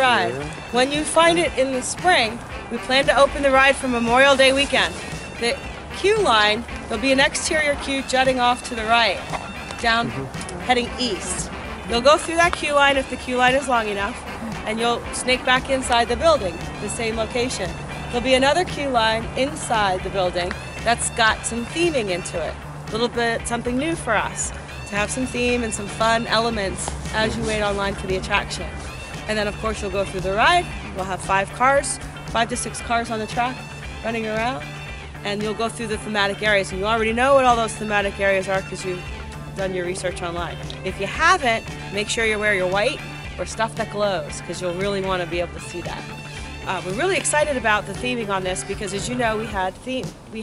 ride. When you find it in the spring, we plan to open the ride for Memorial Day weekend. The queue line, there'll be an exterior queue jutting off to the right, down heading east. You'll go through that queue line if the queue line is long enough, and you'll snake back inside the building, the same location. There'll be another queue line inside the building that's got some theming into it. A little bit something new for us, to have some theme and some fun elements as you wait online for the attraction. And then of course you'll go through the ride. We'll have 5 to 6 cars on the track running around, and you'll go through the thematic areas. And you already know what all those thematic areas are because you've done your research online. If you haven't, make sure you wear your white or stuff that glows, because you'll really want to be able to see that. We're really excited about the theming on this because, as you know, we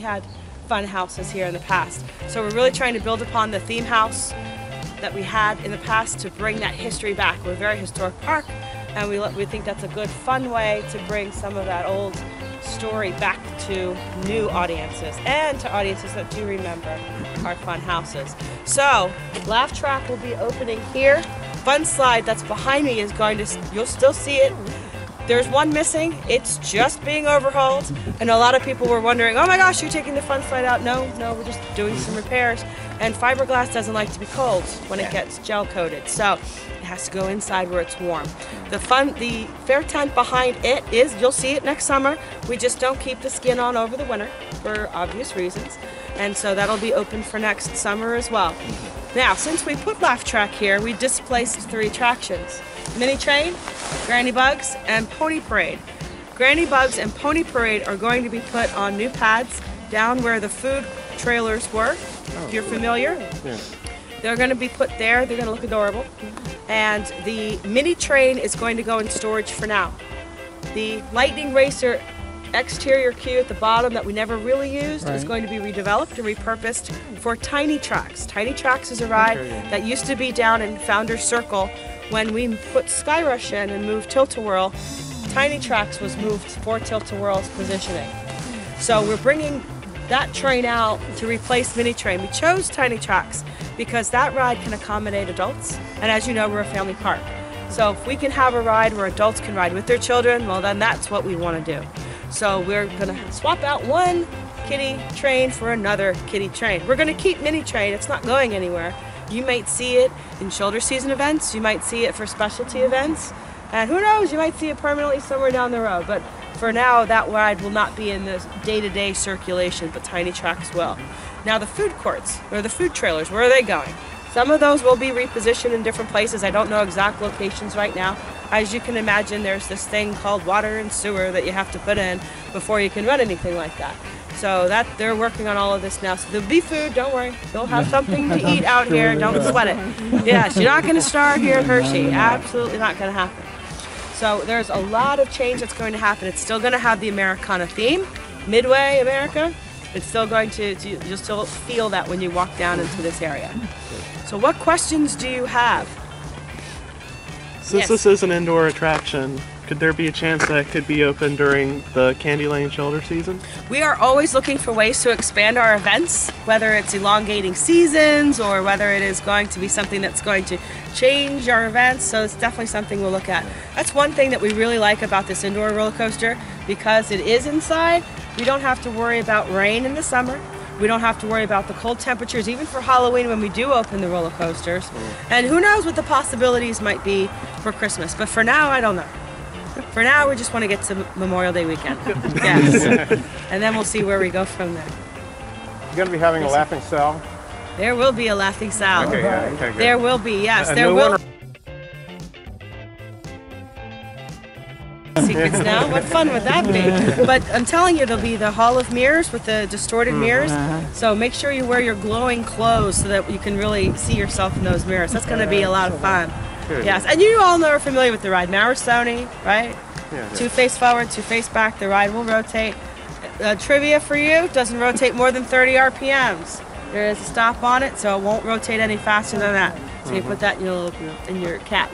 had fun houses here in the past. So we're really trying to build upon the theme house that we had in the past to bring that history back. We're a very historic park, and we think that's a good, fun way to bring some of that old story back to new audiences and to audiences that do remember our fun houses. So Laff Trakk will be opening here. Fun slide that's behind me is going to, you'll still see it. There's one missing. It's just being overhauled. And a lot of people were wondering, oh my gosh, you're taking the fun slide out. No, we're just doing some repairs. And fiberglass doesn't like to be cold when it gets gel coated. So it has to go inside where it's warm. The fair tent behind it is, you'll see it next summer. We just don't keep the skin on over the winter for obvious reasons. And so that'll be open for next summer as well. Now, since we put Laff Trakk here, we displaced 3 attractions. Mini Train, Granny Bugs, and Pony Parade. Granny Bugs and Pony Parade are going to be put on new pads down where the food trailers were, if you're familiar. Yeah. They're going to be put there. They're going to look adorable. And the Mini Train is going to go in storage for now. The Lightning Racer exterior queue at the bottom that we never really used is going to be redeveloped and repurposed for Tiny Tracks. Tiny Tracks is a ride that used to be down in Founders Circle. When we put Skyrush in and moved Tilt-A-Whirl, Tiny Tracks was moved for Tilt-A-Whirl's positioning. So we're bringing that train out to replace Mini Train. We chose Tiny Tracks because that ride can accommodate adults, and as you know, we're a family park. So if we can have a ride where adults can ride with their children, well then that's what we want to do. So we're going to swap out one kiddie train for another kiddie train. We're going to keep Mini Train. It's not going anywhere. You might see it in shoulder season events. You might see it for specialty events. And who knows, you might see it permanently somewhere down the road. But for now, that ride will not be in the day-to-day circulation, but Tiny Tracks will. Now the food courts, or the food trailers, where are they going? Some of those will be repositioned in different places. I don't know exact locations right now. As you can imagine, there's this thing called water and sewer that you have to put in before you can run anything like that. So they're working on all of this now. So there'll be food, don't worry. You'll have something to eat out here, don't sweat it. Yes, you're not going to starve here at Hershey. Absolutely not going to happen. So there's a lot of change that's going to happen. It's still going to have the Americana theme, Midway America. It's still going to, you'll still feel that when you walk down into this area. So what questions do you have? Since this is an indoor attraction, could there be a chance that it could be open during the Candy Lane shoulder season? We are always looking for ways to expand our events, whether it's elongating seasons or whether it is going to be something that's going to change our events. So it's definitely something we'll look at. That's one thing that we really like about this indoor roller coaster, because it is inside. We don't have to worry about rain in the summer. We don't have to worry about the cold temperatures, even for Halloween when we do open the roller coasters. And who knows what the possibilities might be for Christmas. But for now, I don't know. For now, we just want to get to Memorial Day weekend. Yes. And then we'll see where we go from there. You're going to be having a laughing Sal? There will be a laughing Sal. Okay, yeah, okay, good. There will be, yes. There will. Secrets now. What fun would that be? But I'm telling you, there'll be the Hall of Mirrors with the distorted mirrors. So make sure you wear your glowing clothes so that you can really see yourself in those mirrors. That's going to be a lot of fun. Yes, and you all are familiar with the ride. Maristone, right? Yeah, 2 face forward, 2 face back. The ride will rotate. Trivia for you, doesn't rotate more than 30 RPMs. There is a stop on it, so it won't rotate any faster than that. So you put that in your cap.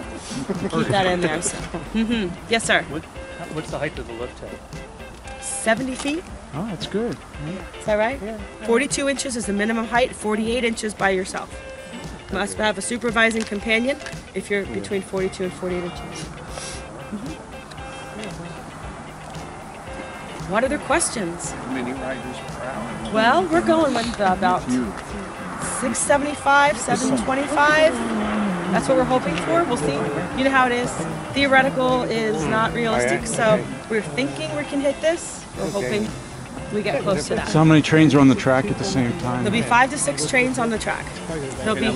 Keep that in there. So. Yes, sir. What's the height of the lift head? 70 feet. Oh, that's good. Is that right? Yeah. 42 inches is the minimum height, 48 inches by yourself. Must have a supervising companion if you're between 42 and 48 inches. What other questions? How many riders per hour? Well, we're going with about 675, 725. That's what we're hoping for. We'll see. You know how it is. Theoretical is not realistic, so we're thinking we can hit this. We're hoping we get close to that. So how many trains are on the track at the same time? There'll be 5 to 6 trains on the track. There'll be.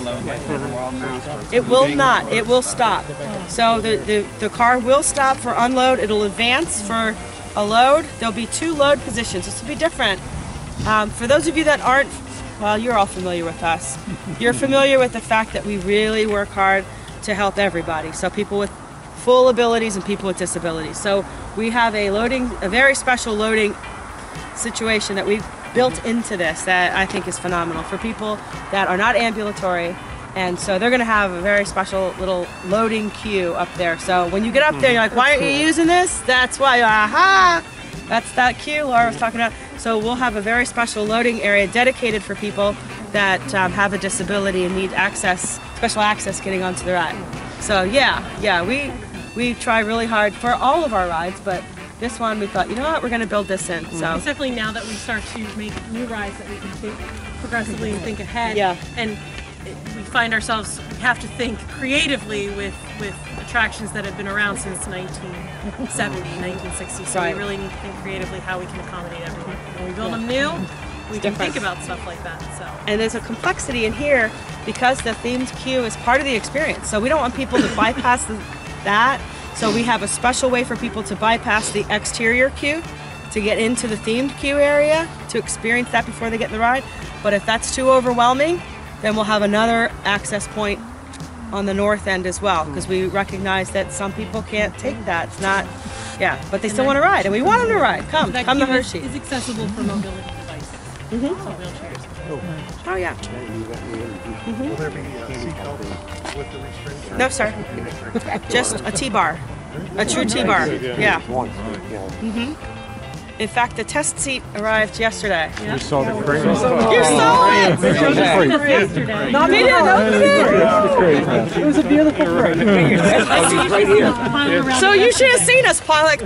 It will not. It will stop. So the car will stop for unload. It'll advance for a load. There'll be 2 load positions. This will be different. For those of you that aren't, well, you're all familiar with us. You're familiar with the fact that we really work hard to help everybody. So people with full abilities and people with disabilities. So we have a very special loading situation that we've built into this that I think is phenomenal for people that are not ambulatory, and so they're going to have a very special little loading queue up there. So when you get up there, you're like, why aren't you using this? That's why. Aha! That's that queue Laura was talking about. So we'll have a very special loading area dedicated for people that have a disability and need special access getting onto the ride. So yeah, we try really hard for all of our rides, but this one we thought, you know what, we're going to build this in. So it's definitely now that we start to make new rides that we can think progressively and think ahead. Yeah. And we find ourselves, we have to think creatively with attractions that have been around since 1970, 1960. So Right. we really need to think creatively how we can accommodate everything. When we build them new, we can think about stuff like that. So. And there's a complexity in here because the themed queue is part of the experience. So we don't want people to bypass that. So we have a special way for people to bypass the exterior queue to get into the themed queue area to experience that before they get in the ride. But if that's too overwhelming, then we'll have another access point on the north end as well, because we recognize that some people can't take that. It's not, but they still want to ride, and we want them to ride. Come to Hershey. Is accessible for mobility devices. So wheelchairs. Oh yeah. Will there be seatbelts with the restraints? No, sir. Just a T-bar. A true T-bar. Yeah. In fact, the test seat arrived yesterday. You saw the crane. You saw it! Yesterday. Not me, no. It was a beautiful parade. So you should have seen us, Paul. Like,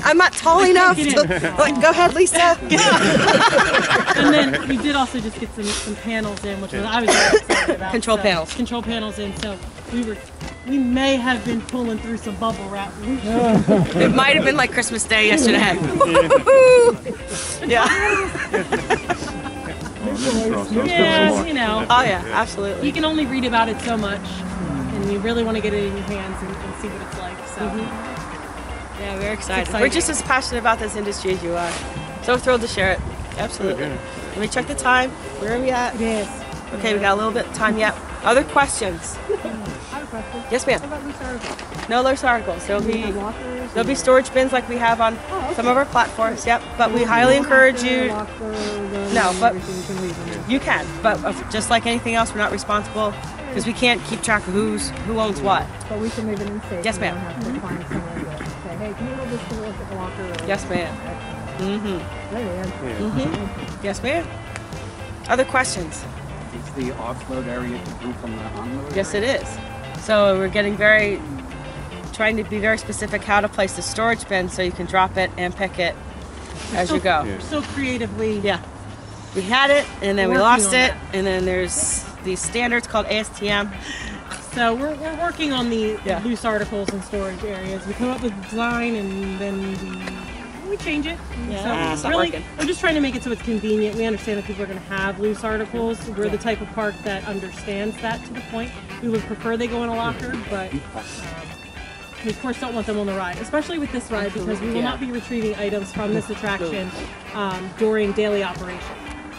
I'm not tall enough to, like, go ahead, Lisa. And then we did also just get some panels in, which I was very excited about. Control panels. Control panels in, so we may have been pulling through some bubble wrap. It might have been like Christmas Day yesterday. Yeah. Yeah, you know. Oh yeah, absolutely. You can only read about it so much, and you really want to get it in your hands and see what it's like. So. Yeah, we're excited. We're just as passionate about this industry as you are. So thrilled to share it. Absolutely. Let me check the time. Where are we at? Yes. Okay, we got a little bit of time yet. Other questions? Yes, ma'am. No loose articles. There'll be storage bins like we have on some of our platforms. Yep. But we highly encourage you. No, but you can. But just like anything else, we're not responsible because we can't keep track of who owns what. But we can leave it in safe. Yes, ma'am. Say, hey, can you hold this to look at the locker? Yes, ma'am. Yes, ma'am. Other questions? Is the offload area different from the onload? Yes, it is. So we're trying to be very specific how to place the storage bin so you can drop it and pick it as you go. So creatively. Yeah. We had it and then we lost it, and then there's these standards called ASTM. So we're working on the loose articles and storage areas. We come up with design and then we change it. Yeah, so really, we're just trying to make it so it's convenient. We understand that people are going to have loose articles. We're the type of park that understands that to the point. We would prefer they go in a locker, but we of course don't want them on the ride, especially with this ride, because we will not be retrieving items from this attraction during daily operation.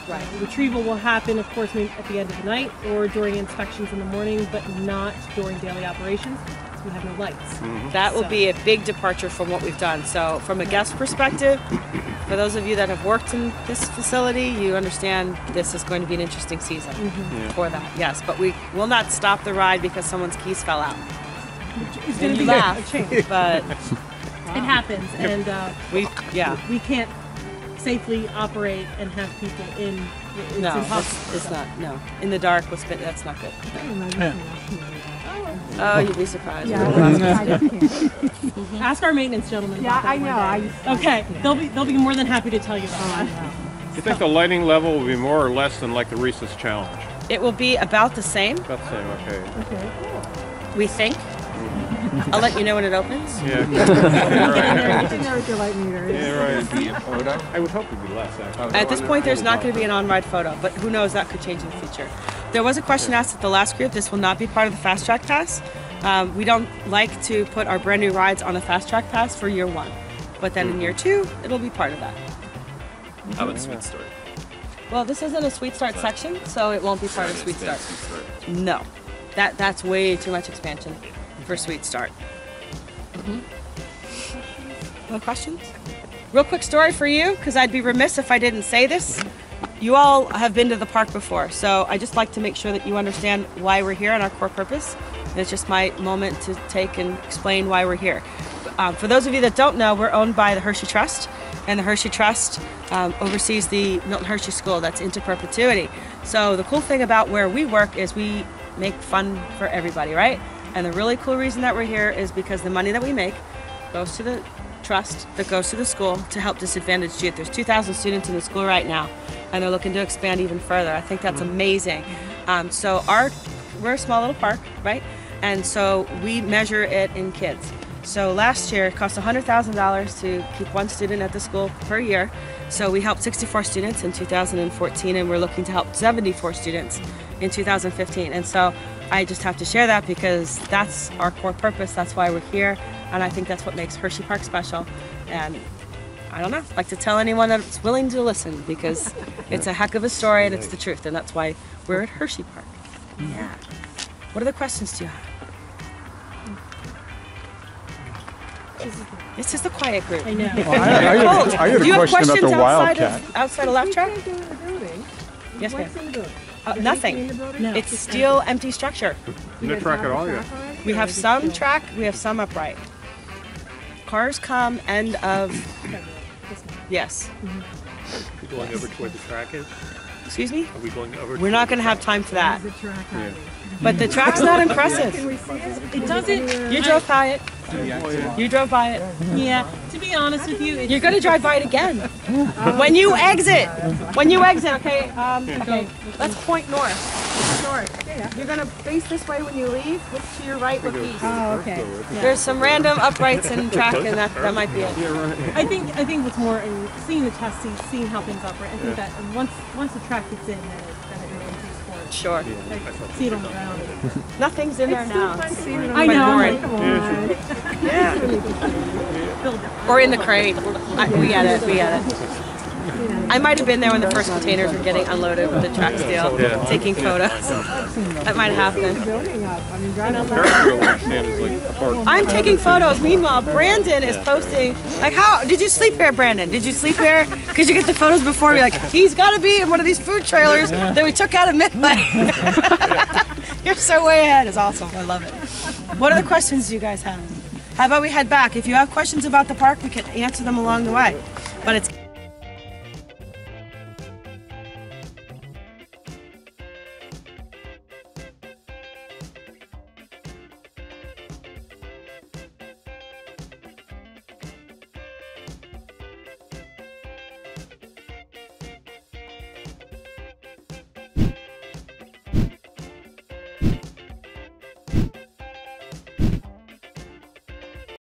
Right. Retrieval will happen, of course, maybe at the end of the night or during inspections in the morning, but not during daily operations. We have no lights. That will be a big departure from what we've done. So from a guest perspective, for those of you that have worked in this facility, you understand this is going to be an interesting season for that. Yes, but we will not stop the ride because someone's keys fell out. It's going to be laugh, a change. but it happens, and we can't safely operate and have people in. It's impossible. It's not. No, in the dark, that's not good. Oh, you'd be surprised. Ask our maintenance gentleman. Yeah, about that I know. one day. Okay, they'll be more than happy to tell you about that. You think the lighting level will be more or less than like the Reese's Challenge? It will be about the same, About the same, okay. we think. I'll let you know when it opens. Yeah. Get in there with your light meter. Yeah, right. Be a photo? I would hope it'd be less, actually. At this point, there's not going to be an on-ride photo, but who knows, that could change in the future. There was a question asked at the last group. This will not be part of the Fast Track Pass. We don't like to put our brand new rides on a Fast Track Pass for year 1, but then in year 2, it'll be part of that. How about Sweet Start? Well, this isn't a Sweet Start section, so it won't be part of Sweet Start. No, that's way too much expansion for Sweet Start. No questions? Real quick story for you, because I'd be remiss if I didn't say this. You all have been to the park before, so I just like to make sure that you understand why we're here and our core purpose. And it's just my moment to take and explain why we're here. For those of you that don't know, we're owned by the Hershey Trust, and the Hershey Trust oversees the Milton Hershey School that's into perpetuity. So the cool thing about where we work is we make fun for everybody, right? And the really cool reason that we're here is because the money that we make goes to the trust that goes to the school to help disadvantaged youth. There's 2,000 students in the school right now, and they're looking to expand even further. I think that's amazing. So we're a small little park, right? And so we measure it in kids. So last year it cost $100,000 to keep one student at the school per year. So we helped 64 students in 2014, and we're looking to help 74 students in 2015. And so I just have to share that because that's our core purpose. That's why we're here. And I think that's what makes Hersheypark special. And I don't know, I like to tell anyone that's willing to listen, because it's a heck of a story and it's the truth. And that's why we're at Hersheypark. Yeah. What other questions do you have? This is the quiet group. I know. I got Do you a have question about questions the Wildcat. outside of Laff Trakk? What do you do in the building? Yes, ma'am. What's in the building? Nothing. In the building? No. It's still empty structure. No track at all yet. We have some track, we have some upright. Cars come end of, yes. Are we going over to where the track is? Excuse me? Are we going over? We're not going to have time for that. The track on. But the track's not impressive. Can we see it? It doesn't. You drove by it. You drove by it. Yeah. To be honest with you, You're going to drive by it again. When you exit. Okay? Okay. Let's point north. North. You're going to face this way when you leave. Look to your right, look east. Oh, okay. There's some random uprights in track, and that might be it. I think what's more in seeing the test, seeing how things operate. I think that once the track gets in, then it really takes forward. Sure. Like, see it on the ground. Nothing's in there now. I know. boring. Come on. Yeah. Or in the crate. We get it. I might have been there when the first containers were getting unloaded with the track steel, taking photos. That might have happened. Building up. I mean, driving up. I'm taking photos. Meanwhile, Brandon is posting, like, how did you sleep here, Brandon? Did you sleep here? Because you get the photos before me, like, he's got to be in one of these food trailers that we took out of Midway. You're so way ahead. It's awesome. I love it. What other questions do you guys have? How about we head back? If you have questions about the park, we can answer them along the way. But it's